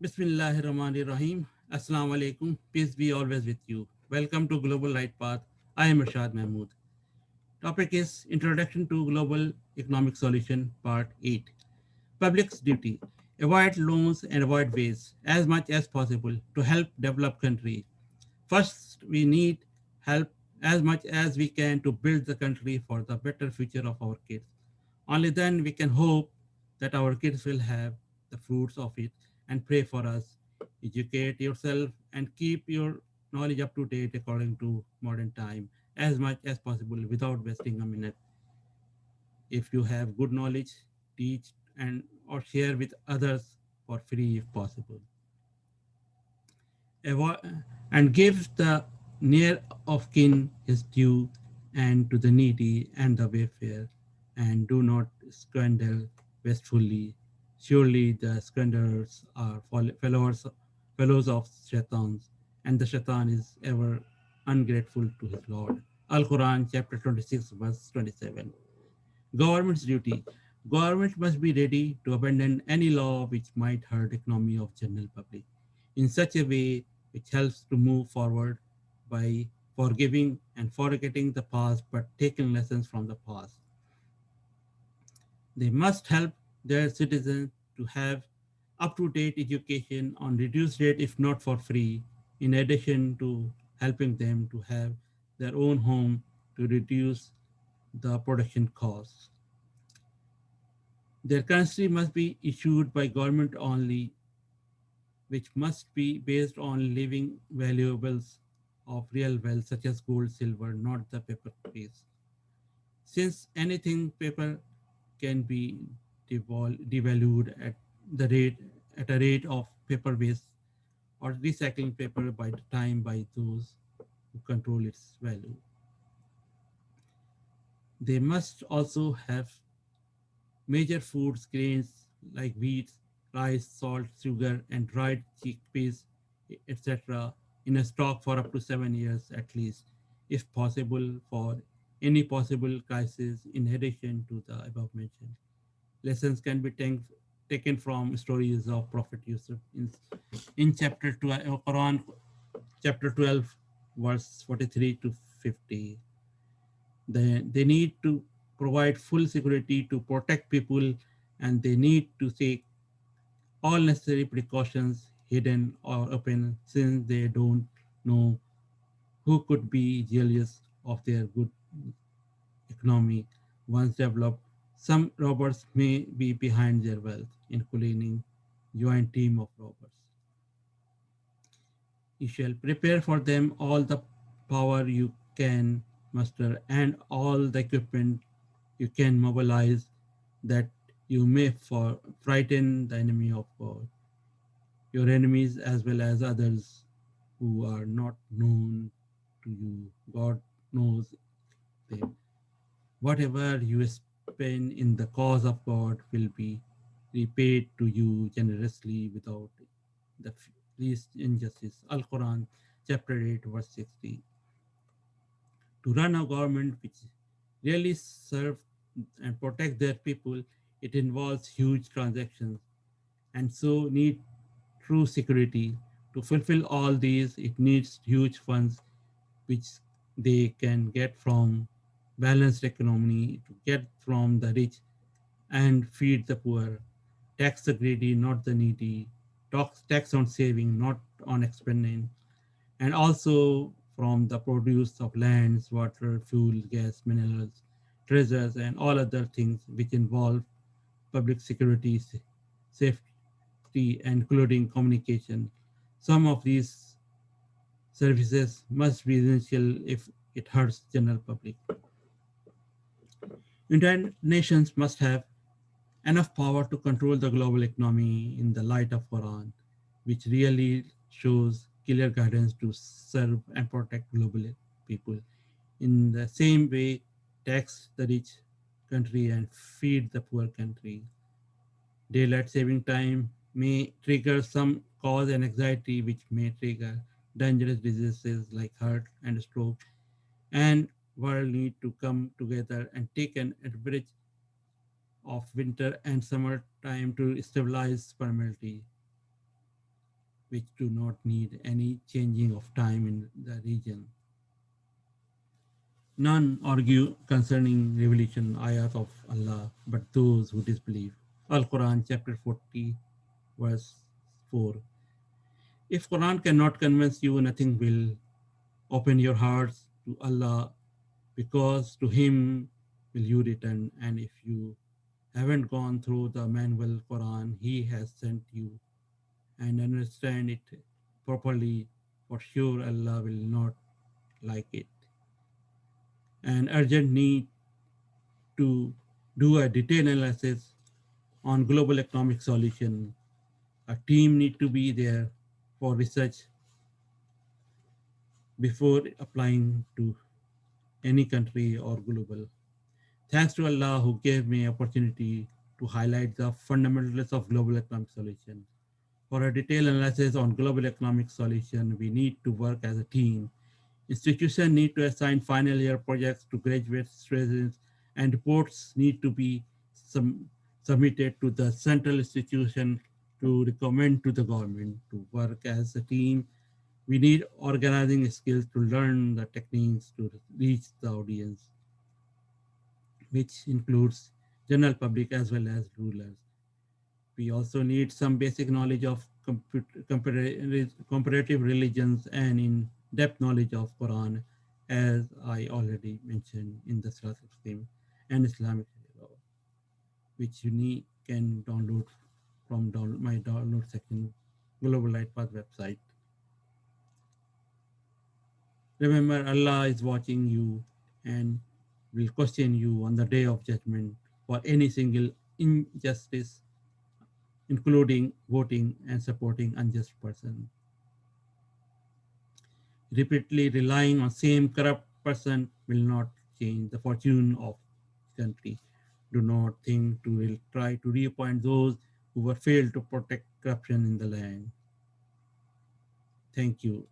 Bismillahirrahmanirrahim. Assalamu alaikum. Peace be always with you. Welcome to Global Light Path. I am Irshad Mahmood. Topic is Introduction to Global Economic Solution Part 8. Public's duty. Avoid loans and avoid waste as much as possible to help develop country. First, we need help as much as we can to build the country for the better future of our kids. Only then we can hope that our kids will have the fruits of it and pray for us. Educate yourself and keep your knowledge up to date according to modern time as much as possible without wasting a minute. If you have good knowledge, teach and or share with others for free if possible. And give the near of kin his due, and to the needy and the wayfarer, and do not squander wastefully. Surely the squanderers are fellows of shaitans, and the shaitan is ever ungrateful to his Lord. Al Quran, chapter 26, verse 27. Government's duty. Government must be ready to abandon any law which might hurt economy of general public in such a way which helps to move forward by forgiving and forgetting the past but taking lessons from the past. They must help their citizens to have up-to-date education on reduced rate if not for free, in addition to helping them to have their own home to reduce the production costs. Their currency must be issued by government only, which must be based on living valuables of real wealth, such as gold, silver, not the paper piece. Since anything paper can be devalued the rate at a rate of paper waste or recycling paper by the time by those who control its value. They must also have major foods grains like wheat, rice, salt, sugar, and dried chickpeas, etc., in a stock for up to 7 years at least, if possible, for any possible crisis in addition to the above mentioned. Lessons can be taken from stories of Prophet Yusuf in chapter 12, Quran, chapter 12, verse 43 to 50. They need to provide full security to protect people, and they need to take all necessary precautions hidden or open, since they don't know who could be jealous of their good economy once developed. Some robbers may be behind their wealth, including joint team of robbers. You shall prepare for them all the power you can muster and all the equipment you can mobilize, that you may frighten the enemy of God, your enemies as well as others who are not known to you. God knows them. Whatever you spend in the cause of God will be repaid to you generously without the least injustice. Al Quran, chapter 8, verse 60. To run a government which really serve and protect their people, it involves huge transactions and so need true security. To fulfill all these, it needs huge funds which they can get from balanced economy, to get from the rich and feed the poor, tax the greedy, not the needy, tax on saving, not on expending, and also from the produce of lands, water, fuel, gas, minerals, treasures, and all other things which involve public security, safety, including communication. Some of these services must be essential if it hurts general public. United Nations must have enough power to control the global economy in the light of Quran, which really shows clear guidance to serve and protect global people. In the same way, tax the rich country and feed the poor country. Daylight saving time may trigger some cause and anxiety, which may trigger dangerous diseases like heart and stroke. And world need to come together and take an average of winter and summer time to stabilize permanently. which do not need any changing of time in the region. None argue concerning revelation ayat of Allah, but those who disbelieve. Al Quran chapter 40 verse 4. If Quran cannot convince you, nothing will. Open your hearts to Allah because to Him will you return. And if you haven't gone through the manual Quran He has sent you and understand it properly, for sure Allah will not like it. An urgent need to do a detailed analysis on global economic solution. A team need to be there for research before applying to any country or global. Thanks to Allah who gave me opportunity to highlight the fundamentals of global economic solution. For a detailed analysis on global economic solution, we need to work as a team. Institutions need to assign final year projects to graduate students and reports need to be submitted to the central institution to recommend to the government to work as a team. We need organizing skills to learn the techniques to reach the audience, which includes general public as well as rulers. We also need some basic knowledge of comparative religions and in-depth knowledge of Quran, as I already mentioned in the Surah Muslim and Islamic law, which you need can download from my download section, Global Light Path website. Remember, Allah is watching you and will question you on the day of judgment for any single injustice, including voting and supporting unjust person. Repeatedly relying on same corrupt person will not change the fortune of country. Do not think to try to reappoint those who were failed to protect corruption in the land. Thank you.